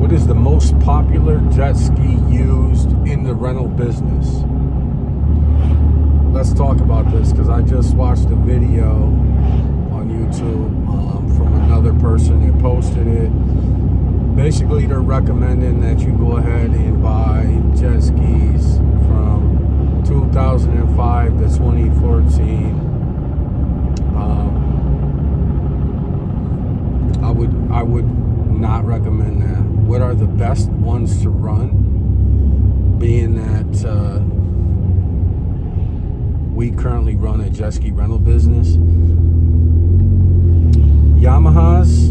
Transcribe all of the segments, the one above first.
What is the most popular jet ski used in the rental business? Let's talk about this, because I just watched a video on YouTube from another person that posted it. Basically, they're recommending that you go ahead and buy jet skis from 2005 to 2014. I would not recommend that. What are the best ones to run? Being that we currently run a jet ski rental business. Yamahas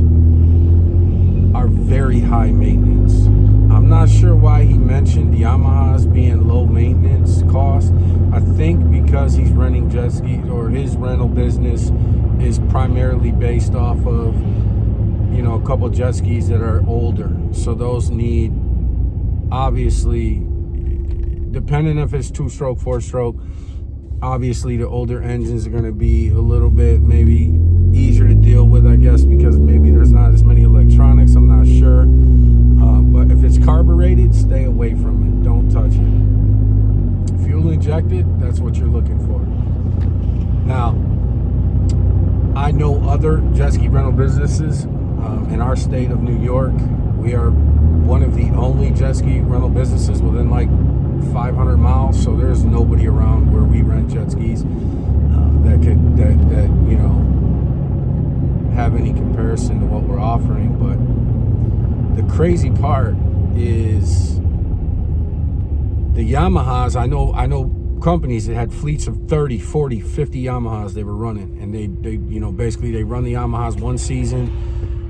are very high maintenance. I'm not sure why he mentioned Yamahas being low maintenance cost. I think because he's renting jet skis, or his rental business is primarily based off of, you know, a couple jet skis that are older. So those need, obviously, depending if it's 2-stroke, 4-stroke, obviously the older engines are going to be a little bit maybe easier to deal with, I guess, because maybe there's not as many electronics. I'm not sure. But if it's carbureted, stay away from it. Don't touch it. Fuel injected, that's what you're looking for. Now, I know other jet ski rental businesses in our state of New York. We are one of the only jet ski rental businesses within like 500 miles, so there's nobody around where we rent jet skis that you know, have any comparison to what we're offering. But the crazy part is the Yamahas. I know companies that had fleets of 30, 40, 50 Yamahas they were running, and they you know, basically they run the Yamahas one season.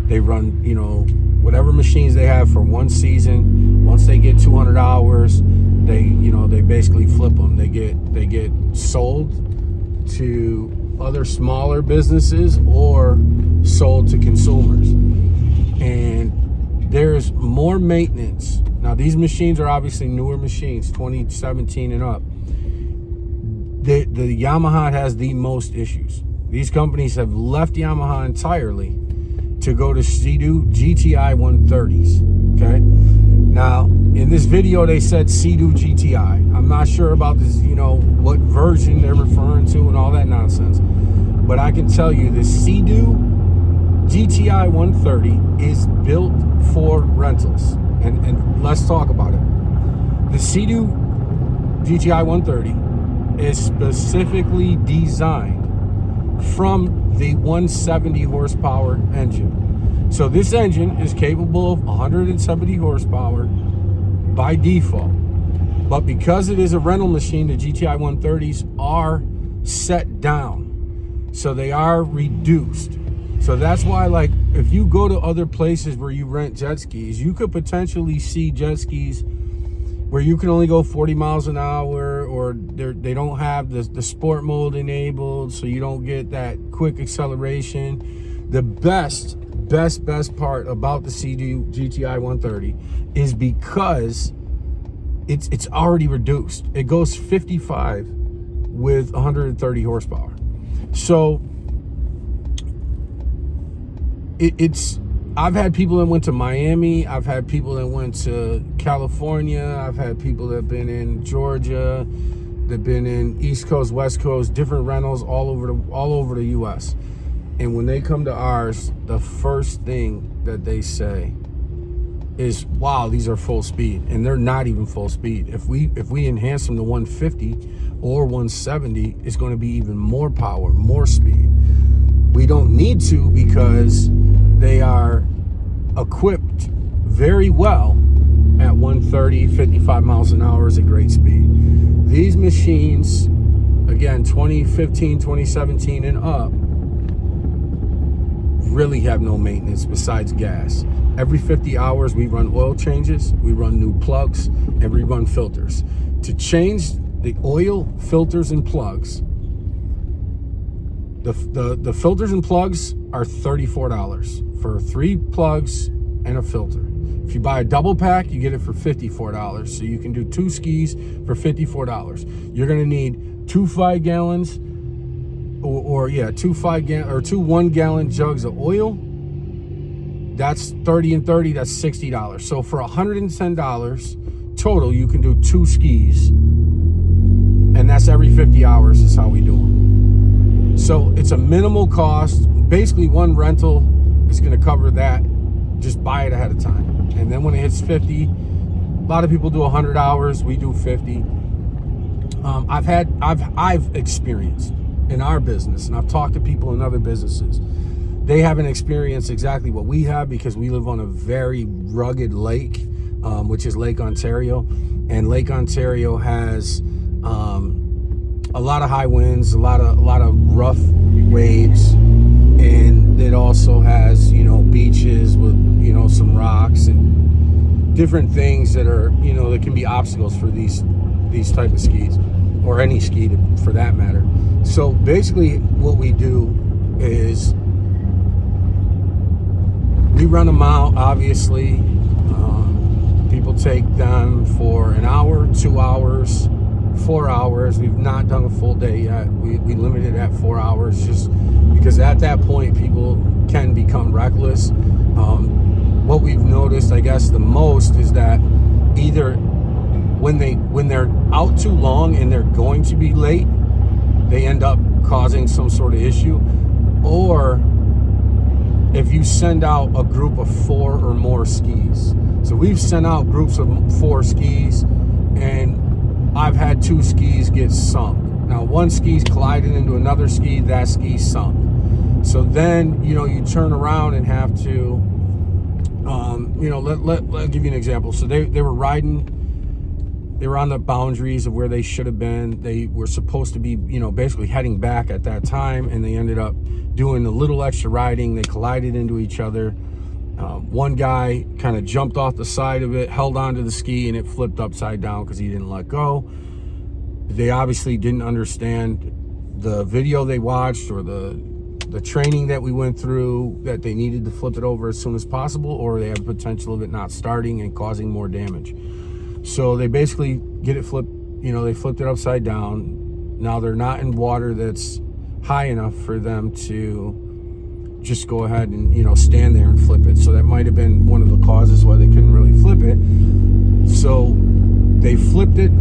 They run, you know, whatever machines they have for one season. Once they get 200 hours, they, you know, they basically flip them. They get sold to other smaller businesses or sold to consumers. And there's more maintenance. Now, these machines are obviously newer machines, 2017 and up. The Yamaha has the most issues. These companies have left Yamaha entirely to go to Sea-Doo GTI 130s, okay? Now, in this video, they said Sea-Doo GTI. I'm not sure about this, you know, what version they're referring to and all that nonsense. But I can tell you the Sea-Doo GTI 130 is built for rentals. And let's talk about it. The Sea-Doo GTI 130 is specifically designed from the 170 horsepower engine. So this engine is capable of 170 horsepower by default. But because it is a rental machine, the GTI 130s are set down. So they are reduced. So that's why, like, if you go to other places where you rent jet skis, you could potentially see jet skis where you can only go 40 miles an hour, or they don't have the sport mode enabled, so you don't get that quick acceleration. The best part about the Sea-Doo GTI 130 is because it's already reduced. It goes 55 with 130 horsepower. So I've had people that went to Miami. I've had people that went to California. I've had people that have been in Georgia. They've been in East Coast, West Coast, different rentals all over the U.S. And when they come to ours, the first thing that they say is, "Wow, these are full speed," and they're not even full speed. If we enhance them to 150 or 170, it's going to be even more power, more speed. We don't need to, because they are equipped very well at 130, 55 miles an hour is a great speed. These machines, again, 2015, 2017 and up, really have no maintenance besides gas. Every 50 hours, we run oil changes, we run new plugs, and we run filters. To change the oil, filters, and plugs, the filters and plugs are $34 for 3 plugs and a filter. If you buy a double pack, you get it for $54. So you can do 2 skis for $54. You're gonna need 2 5-gallons, two 1-gallon jugs of oil, That's 30 and 30, that's $60. So for $110 total, you can do 2 skis. And that's every 50 hours is how we do them. So it's a minimal cost. Basically, one rental is going to cover that. Just buy it ahead of time. And then when it hits 50, a lot of people do 100 hours. We do 50. I've experienced in our business, and I've talked to people in other businesses. They haven't experienced exactly what we have because we live on a very rugged lake, which is Lake Ontario. And Lake Ontario has a lot of high winds, a lot of rough waves, and it also has, beaches with, some rocks and different things that are, that can be obstacles for these type of skis, or any ski for that matter. So basically what we do is we run them out, obviously. People take them for an hour, 2 hours, 4 hours. We've not done a full day yet. We limit it at 4 hours just because at that point people can become reckless. What we've noticed, I guess, the most is that either when they're out too long and they're going to be late, they end up causing some sort of issue, or if you send out a group of 4 or more skis. So we've sent out groups of 4 skis, and I've had 2 skis get sunk. Now, one ski's collided into another ski, that ski sunk. So then, you turn around and have to, let give you an example. So they were riding. They were on the boundaries of where they should have been. They were supposed to be, basically heading back at that time, and they ended up doing a little extra riding. They collided into each other. One guy kind of jumped off the side of it, held onto the ski, and it flipped upside down because he didn't let go. They obviously didn't understand the video they watched or the training that we went through, that they needed to flip it over as soon as possible, or they have potential of it not starting and causing more damage. So they basically get it flipped, they flipped it upside down. Now they're not in water that's high enough for them to just go ahead and, stand there and flip it. So that might have been one of the causes why they couldn't really flip it. So they flipped it.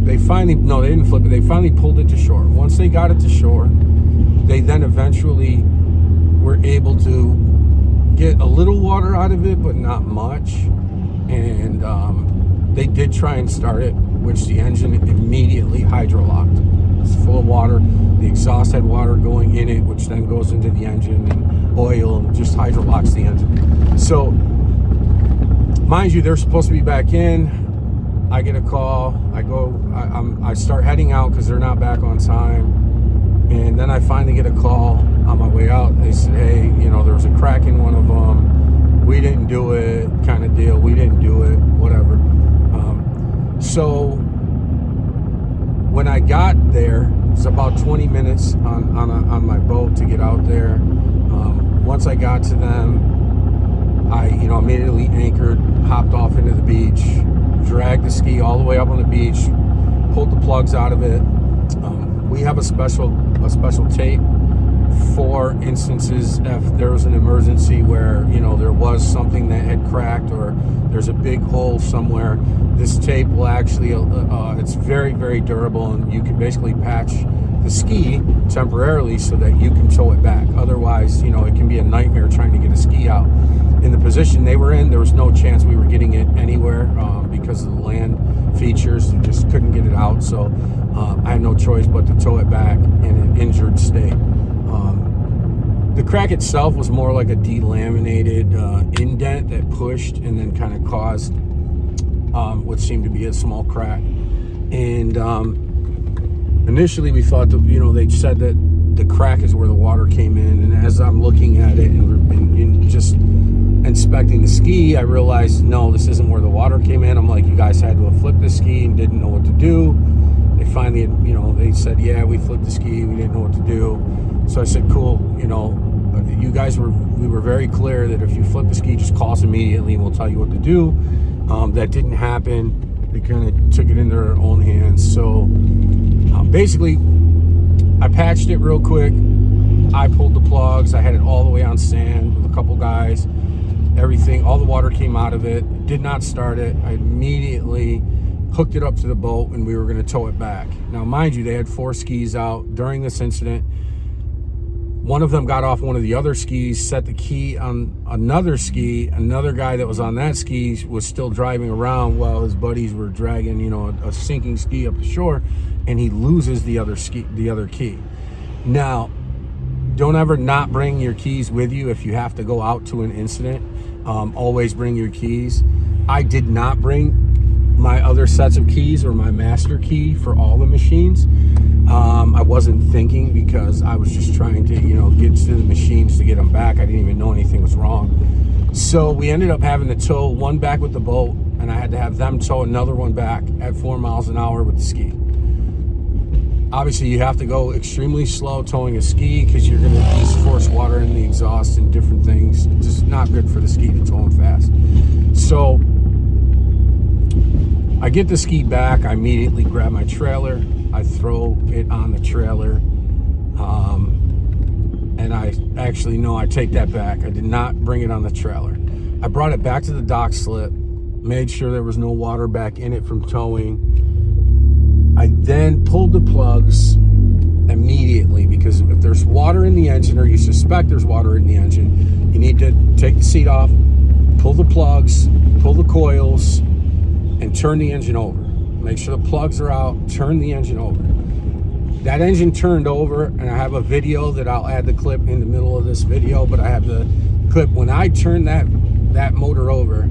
They didn't flip it. They finally pulled it to shore. Once they got it to shore, they then eventually were able to get a little water out of it, but not much. And they did try and start it, which the engine immediately hydrolocked. It's full of water. The exhaust had water going in it, which then goes into the engine, and oil, and just hydrolocks the engine. So, mind you, they're supposed to be back in. I get a call. I start heading out because they're not back on time. And then I finally get a call on my way out. They said, hey, there was a crack in one of them. We didn't do it, kind of deal. We didn't do it, whatever. So when I got there, it's about 20 minutes on my boat to get out there. Once I got to them, I immediately anchored, hopped off into the beach, dragged the ski all the way up on the beach, pulled the plugs out of it. We have a special tape for instances if there was an emergency where there was something that had cracked or there's a big hole somewhere. This tape will actually it's very, very durable, and you can basically patch the ski temporarily so that you can tow it back. Otherwise, it can be a nightmare trying to get a ski out. In the position they were in, there was no chance we were getting it anywhere because of the land features. We just couldn't get it out. So I had no choice but to tow it back in an injured state. The crack itself was more like a delaminated indent that pushed and then kind of caused what seemed to be a small crack. And initially we thought that, they said that the crack is where the water came in. And as I'm looking at it and just inspecting the ski, I realized, no, this isn't where the water came in. I'm like, you guys had to have flipped the ski and didn't know what to do. They finally, they said, yeah, we flipped the ski. We didn't know what to do. So I said, cool, you guys we were very clear that if you flip the ski, just call us immediately and we'll tell you what to do. That didn't happen. They kind of took it in their own hands. So basically, I patched it real quick. I pulled the plugs. I had it all the way on sand with a couple guys. everything, all the water came out of it, did not start it. I immediately hooked it up to the boat and we were going to tow it back. Now, mind you, they had 4 skis out during this incident. One of them got off one of the other skis, set the key on another ski. Another guy that was on that ski was still driving around while his buddies were dragging, you know, a sinking ski up the shore, and he loses the other key. Now, don't ever not bring your keys with you if you have to go out to an incident. Always bring your keys. I did not bring my other sets of keys or my master key for all the machines. I wasn't thinking because I was just trying to, you know, get to the machines to get them back. I didn't even know anything was wrong. So we ended up having to tow one back with the boat, and I had to have them tow another one back at 4 miles an hour with the ski. Obviously, you have to go extremely slow towing a ski because you're going to force water in the exhaust and different things. It's just not good for the ski to tow them fast. So I get the ski back. I immediately grab my trailer. I throw it on the trailer. And I actually, no, I take that back. I did not bring it on the trailer. I brought it back to the dock slip, made sure there was no water back in it from towing. I then pulled the plugs immediately because if there's water in the engine, or you suspect there's water in the engine, you need to take the seat off, pull the plugs, pull the coils, and turn the engine over. Make sure the plugs are out, turn the engine over. That engine turned over, and I have a video that I'll add the clip in the middle of this video, but I have the clip. When I turned that motor over,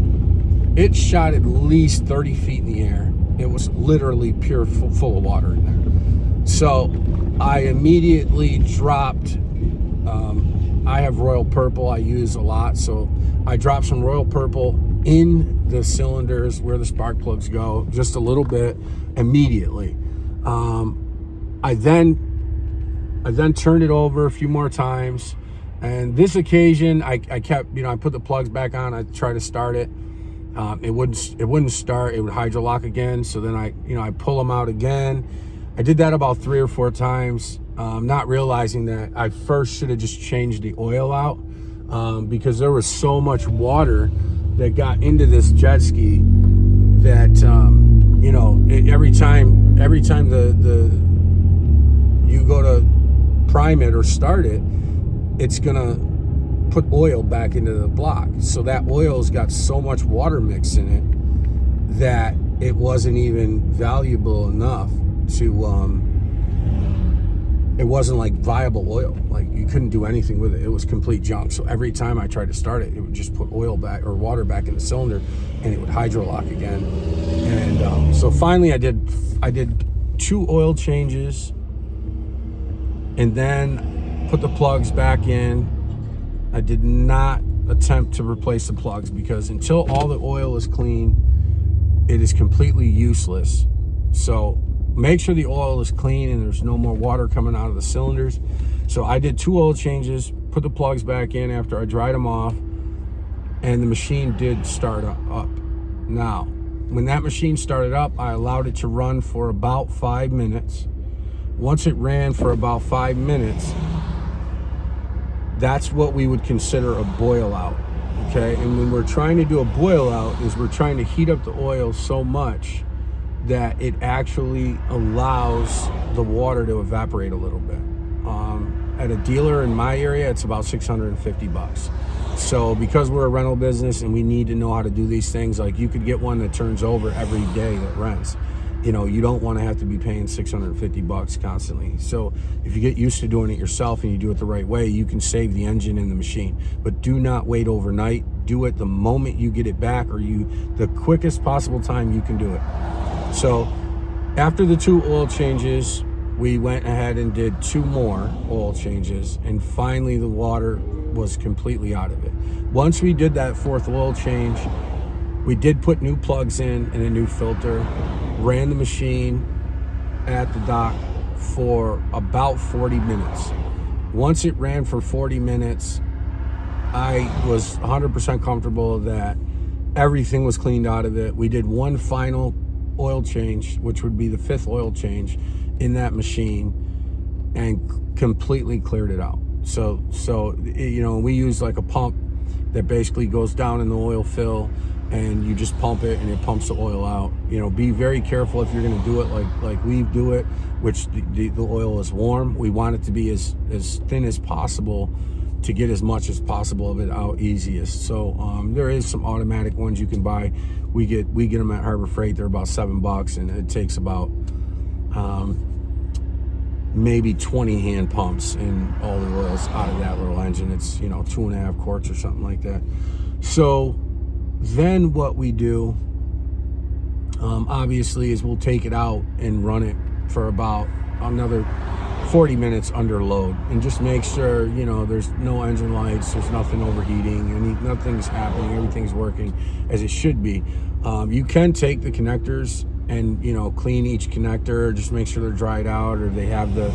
it shot at least 30 feet in the air. It was literally pure full of water in there. So I immediately dropped, I have Royal Purple I use a lot, so I dropped some Royal Purple in the cylinders where the spark plugs go, just a little bit, immediately. I then turned it over a few more times, and this occasion I kept, you know, I put the plugs back on. I tried to start it. It wouldn't start. It would hydrolock again. So then I pull them out again. I did that about 3 or 4 times, not realizing that I first should have just changed the oil out, because there was so much water that got into this jet ski that you know, every time you go to prime it or start it, it's gonna put oil back into the block. So that oil's got so much water mix in it that it wasn't even valuable enough to it wasn't like viable oil. Like, you couldn't do anything with it. It was complete junk. So every time I tried to start it, it would just put oil back or water back in the cylinder, and it would hydrolock again. And so finally I did 2 oil changes, and then put the plugs back in. I did not attempt to replace the plugs because until all the oil is clean, it is completely useless. So make sure the oil is clean and there's no more water coming out of the cylinders. So I did 2 oil changes, put the plugs back in after I dried them off, and the machine did start up. Now, when that machine started up, I allowed it to run for about 5 minutes. Once it ran for about 5 minutes, that's what we would consider a boil out, okay? And when we're trying to do a boil out, is we're trying to heat up the oil so much that it actually allows the water to evaporate a little bit. At a dealer in my area, it's about $650. So because we're a rental business and we need to know how to do these things, like you could get one that turns over every day that rents. You know, you don't want to have to be paying $650 constantly. So if you get used to doing it yourself and you do it the right way, you can save the engine in the machine. But do not wait overnight. Do it the moment you get it back, or the quickest possible time you can do it. So after the 2 oil changes, we went ahead and did 2 more oil changes, and finally the water was completely out of it. Once we did that 4th oil change, we did put new plugs in and a new filter, ran the machine at the dock for about 40 minutes. Once it ran for 40 minutes, I was 100% comfortable that everything was cleaned out of it. We did 1 final oil change, which would be the 5th oil change in that machine, and completely cleared it out. So you know, we used like a pump that basically goes down in the oil fill, and you just pump it and it pumps the oil out. You know, be very careful if you're going to do it like we do it, which the oil is warm. We want it to be as thin as possible to get as much as possible of it out easiest. So there is some automatic ones you can buy. We get them at Harbor Freight. They're about $7, and it takes about maybe 20 hand pumps and all the oils out of that little engine. It's, you know, 2.5 quarts or something like that. So then what we do, obviously, is we'll take it out and run it for about another 40 minutes under load, and just make sure, you know, there's no engine lights, there's nothing overheating, nothing's happening, everything's working as it should be. You can take the connectors and, you know, clean each connector, just make sure they're dried out, or they have the,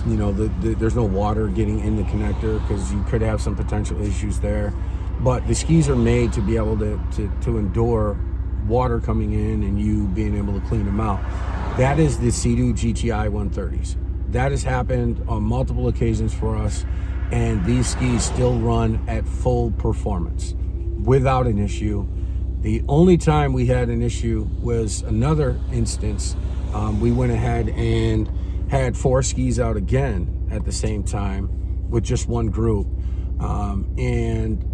you know, there's no water getting in the connector, because you could have some potential issues there. But the skis are made to be able to endure water coming in and you being able to clean them out. That is the Sea-Doo GTI 130s. That has happened on multiple occasions for us, and these skis still run at full performance without an issue. The only time we had an issue was another instance. We went ahead and had 4 skis out again at the same time with just one group, and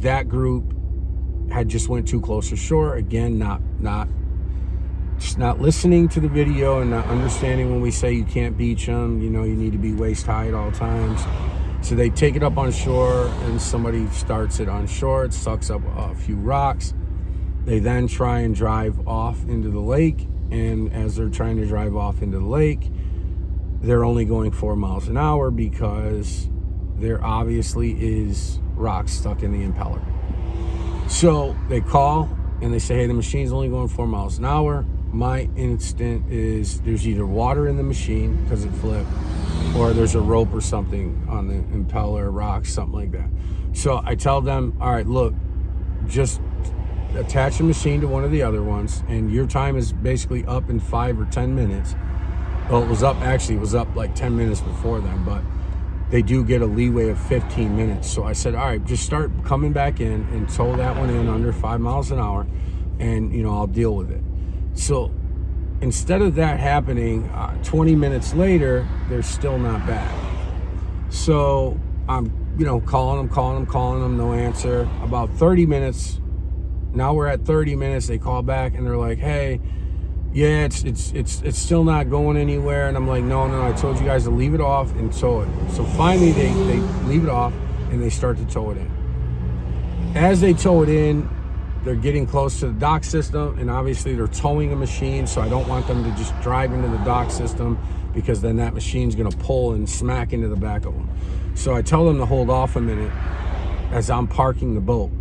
that group had just went too close to shore. Again, just not listening to the video and not understanding when we say you can't beach them. You know, you need to be waist high at all times. So they take it up on shore, and somebody starts it on shore. It sucks up a few rocks. They then try and drive off into the lake, and as they're trying to drive off into the lake, they're only going 4 miles an hour because there obviously is rocks stuck in the impeller. So they call and they say, hey, the machine's only going 4 miles an hour. My instinct is there's either water in the machine because it flipped, or there's a rope or something on the impeller, rocks, something like that. So I tell them, all right, look, just attach the machine to one of the other ones, and your time is basically up in 5 or 10 minutes. Well, it was up like 10 minutes before then, but they do get a leeway of 15 minutes. So I said, all right, just start coming back in and tow that one in under 5 miles an hour, and, you know, I'll deal with it. So instead of that happening, 20 minutes later, they're still not back. So I'm, you know, calling them, no answer. About 30 minutes, now we're at 30 minutes, they call back and they're like, hey, yeah, it's still not going anywhere. And I'm like, no, I told you guys to leave it off and tow it. So finally they leave it off and they start to tow it in. As they tow it in, they're getting close to the dock system, and obviously they're towing a machine, so I don't want them to just drive into the dock system, because then that machine's gonna pull and smack into the back of them. So I tell them to hold off a minute as I'm parking the boat.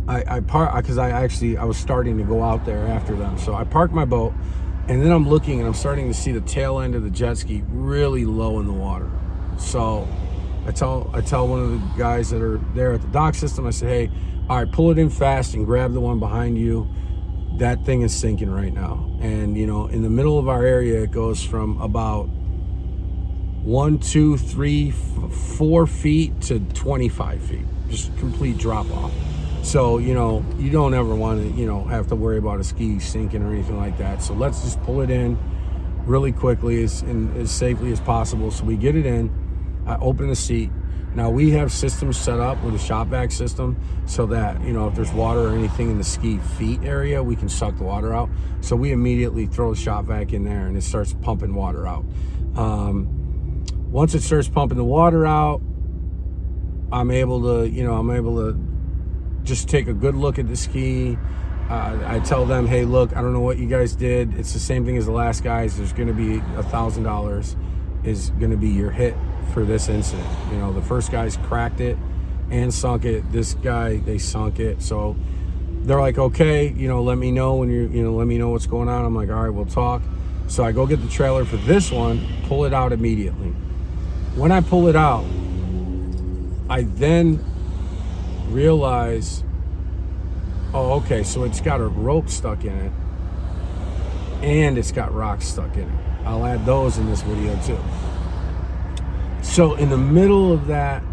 I park because I was starting to go out there after them. So I park my boat, and then I'm looking and I'm starting to see the tail end of the jet ski really low in the water. So I tell one of the guys that are there at the dock system, I say, hey, all right, pull it in fast and grab the one behind you. That thing is sinking right now. And, you know, in the middle of our area, it goes from about 1, 2, 3, 4 feet to 25 feet, just complete drop off. So, you know, you don't ever want to, you know, have to worry about a ski sinking or anything like that. So let's just pull it in really quickly and as safely as possible. So we get it in. I open the seat. Now we have systems set up with a shop vac system so that, you know, if there's water or anything in the ski feet area, we can suck the water out. So we immediately throw the shop vac in there and it starts pumping water out. Once it starts pumping the water out, I'm able to just take a good look at the ski. I tell them, hey, look, I don't know what you guys did. It's the same thing as the last guys. There's going to be $1,000 is going to be your hit for this incident. You know, the first guys cracked it and sunk it. This guy, they sunk it. So they're like, okay, you know, let me know when let me know what's going on. I'm like, all right, we'll talk. So I go get the trailer for this one, pull it out immediately. When I pull it out, I then realize, oh, okay, so it's got a rope stuck in it and it's got rocks stuck in it. I'll add those in this video too. So in the middle of that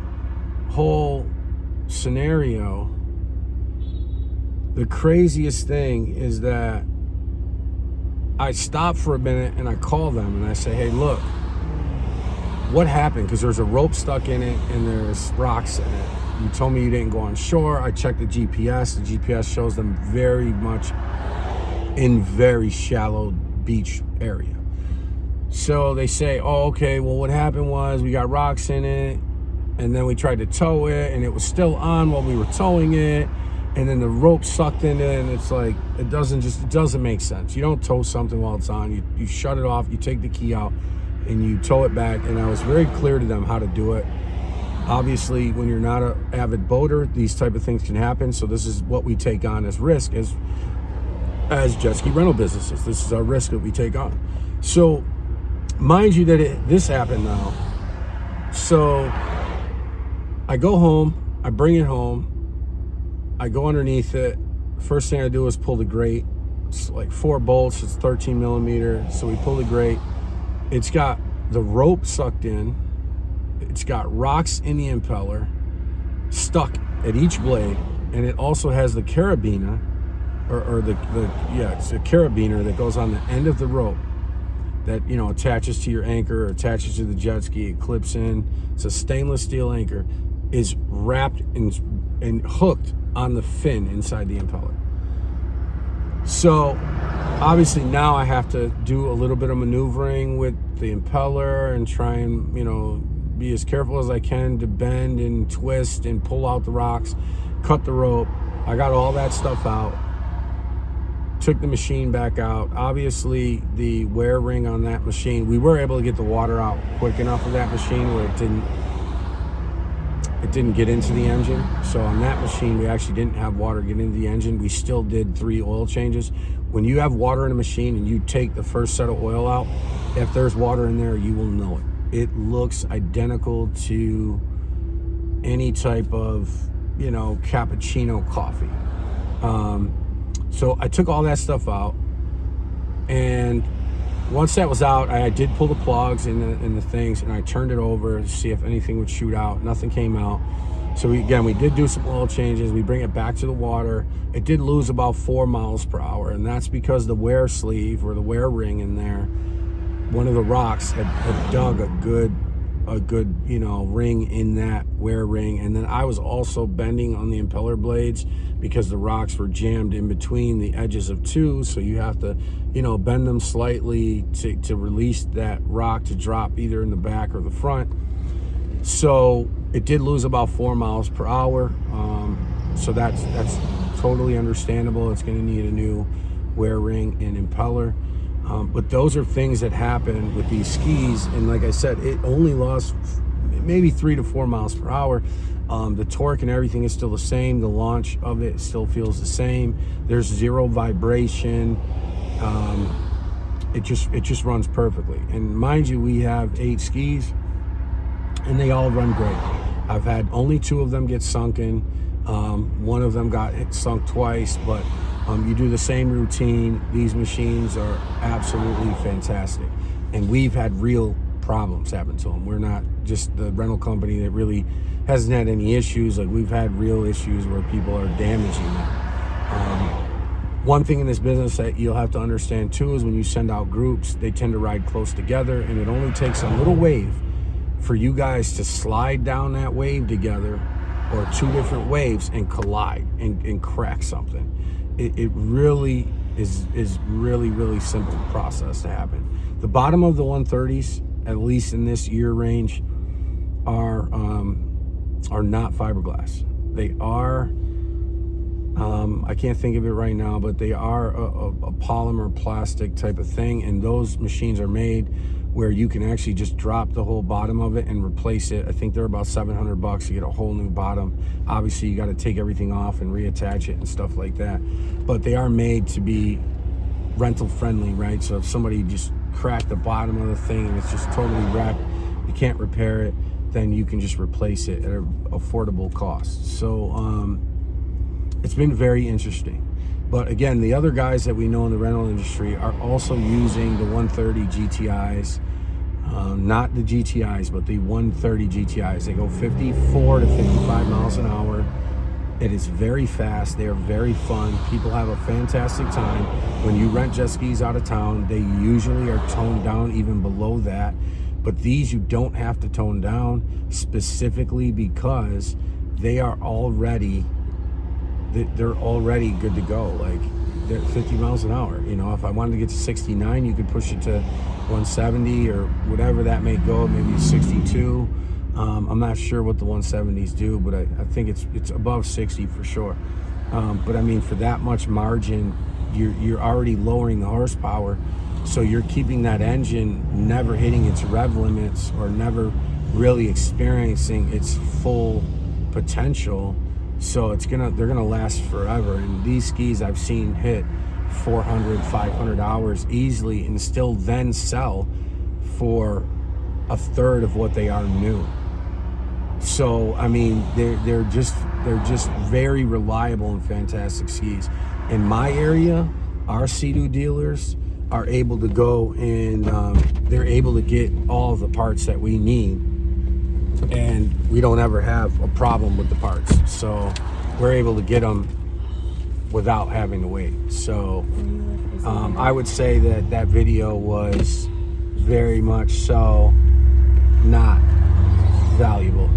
whole scenario, the craziest thing is that I stop for a minute and I call them and I say, hey, look, what happened? Because there's a rope stuck in it and there's rocks in it. You told me you didn't go on shore. I checked the GPS. The GPS shows them very much in very shallow beach area. So they say, oh, okay, well, what happened was we got rocks in it, and then we tried to tow it, and it was still on while we were towing it, and then the rope sucked in it, and it's like, it doesn't make sense. You don't tow something while it's on. You shut it off, you take the key out, and you tow it back. And I was very clear to them how to do it. Obviously, when you're not an avid boater, these type of things can happen. So this is what we take on as risk as jet ski rental businesses. This is our risk that we take on. So mind you that this happened now. So I go home, I bring it home, I go underneath it. First thing I do is pull the grate. It's like 4 bolts, it's 13 millimeter. So we pull the grate. It's got the rope sucked in. It's got rocks in the impeller stuck at each blade. And it also has the carabiner, it's a carabiner that goes on the end of the rope that, you know, attaches to your anchor or attaches to the jet ski. It clips in. It's a stainless steel anchor, is wrapped and hooked on the fin inside the impeller. So obviously now I have to do a little bit of maneuvering with the impeller and try and, you know, be as careful as I can to bend and twist and pull out the rocks, cut the rope. I got all that stuff out. Took the machine back out. Obviously, the wear ring on that machine, we were able to get the water out quick enough of that machine where it didn't get into the engine. So on that machine, we actually didn't have water get into the engine. We still did 3 oil changes. When you have water in a machine and you take the first set of oil out, if there's water in there, you will know it. It looks identical to any type of, you know, cappuccino coffee. So I took all that stuff out, and once that was out, I did pull the plugs and the things, and I turned it over to see if anything would shoot out. Nothing came out. So we did do some oil changes. We bring it back to the water. It did lose about 4 miles per hour, and that's because the wear sleeve or the wear ring in there, one of the rocks had dug a good, you know, ring in that wear ring. And then I was also bending on the impeller blades because the rocks were jammed in between the edges of 2. So you have to, you know, bend them slightly to release that rock to drop either in the back or the front. So it did lose about 4 miles per hour. So that's totally understandable. It's going to need a new wear ring and impeller. But those are things that happen with these skis. And like I said, it only lost maybe 3 to 4 miles per hour. The torque and everything is still the same. The launch of it still feels the same. There's 0 vibration. It just runs perfectly. And mind you, we have 8 skis and they all run great. I've had only 2 of them get sunken. One of them got sunk twice, but you do the same routine. These machines are absolutely fantastic. And we've had real problems happen to them. We're not just the rental company that really hasn't had any issues. Like, we've had real issues where people are damaging them. One thing in this business that you'll have to understand too is when you send out groups, they tend to ride close together, and it only takes a little wave for you guys to slide down that wave together, or 2 different waves, and collide and crack something. It really is really simple process to happen. The bottom of the 130s, at least in this year range, are not fiberglass. They are, I can't think of it right now, but they are a polymer plastic type of thing, and those machines are made where you can actually just drop the whole bottom of it and replace it. I think they're about $700 to get a whole new bottom. Obviously, you got to take everything off and reattach it and stuff like that. But they are made to be rental friendly, right? So if somebody just cracked the bottom of the thing and it's just totally wrecked, you can't repair it, then you can just replace it at an affordable cost. So it's been very interesting. But again, the other guys that we know in the rental industry are also using the 130 GTIs. not the GTIs, but the 130 GTIs. They go 54 to 55 miles an hour. It is very fast. They're very fun. People have a fantastic time. When you rent jet skis out of town, they usually are toned down even below that. But these you don't have to tone down, specifically because they are already, they're already good to go. Like, they're 50 miles an hour. You know, if I wanted to get to 69, you could push it to 170 or whatever that may go, maybe 62. I'm not sure what the 170s do, but I think it's above 60 for sure. But I mean, for that much margin, you're already lowering the horsepower, so you're keeping that engine never hitting its rev limits or never really experiencing its full potential. So they're gonna last forever. And these skis I've seen hit 400, 500 hours easily and still then sell for a third of what they are new. So I mean, they're just very reliable and fantastic skis. In my area, our Sea-Doo dealers are able to go and they're able to get all the parts that we need, and we don't ever have a problem with the parts. So we're able to get them without having to wait. So I would say that video was very much so not valuable.